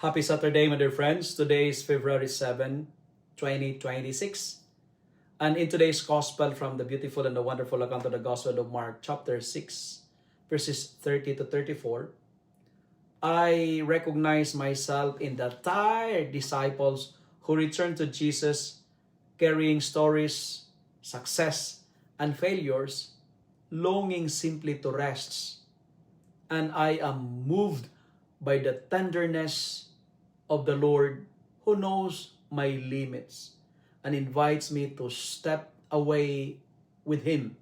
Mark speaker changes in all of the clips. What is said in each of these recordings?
Speaker 1: Happy Saturday, my dear friends. Today is February 7, 2026. And in today's Gospel from the beautiful and the wonderful account of the Gospel of Mark, chapter 6, verses 30 to 34, I recognize myself in the tired disciples who returned to Jesus carrying stories, success, and failures, longing simply to rest. And I am moved by the tenderness of the Lord who knows my limits and invites me to step away with Him,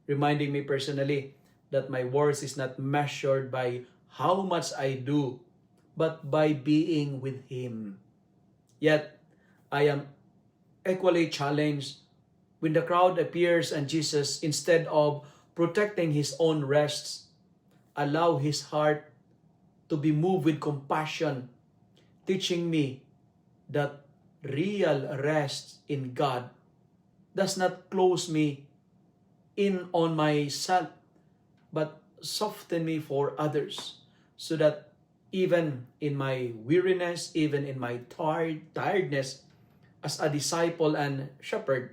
Speaker 1: reminding me personally that my worth is not measured by how much I do, but by being with Him. Yet, I am equally challenged when the crowd appears and Jesus, instead of protecting His own rests, allow His heart to be moved with compassion, teaching me that real rest in God does not close me in on myself, but soften me for others, so that even in my weariness, even in my tiredness, as a disciple and shepherd,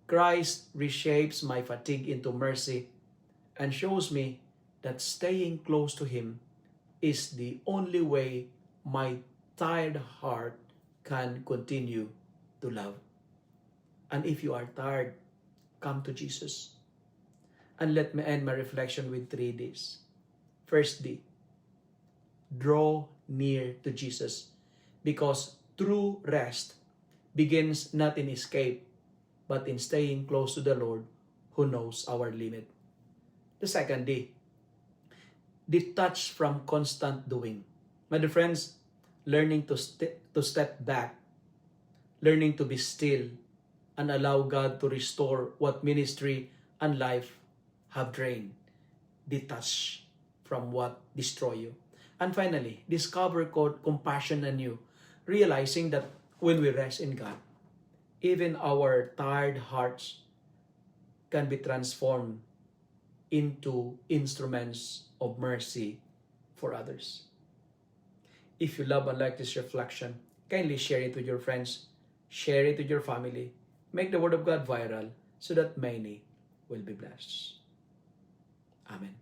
Speaker 1: Christ reshapes my fatigue into mercy and shows me that staying close to Him is the only way my tired heart can continue to love. And if you are tired, come to Jesus. And let me end my reflection with 3 Ds. First D, draw near to Jesus, because true rest begins not in escape, but in staying close to the Lord who knows our limit. The second D, detach from constant doing. My dear friends, learning to step back, learning to be still, and allow God to restore what ministry and life have drained. Detach from what destroy you. And finally, discover compassion anew, realizing that when we rest in God, even our tired hearts can be transformed into instruments of mercy for others. If you love and like this reflection, kindly share it with your friends, share it with your family, make the Word of God viral so that many will be blessed. Amen.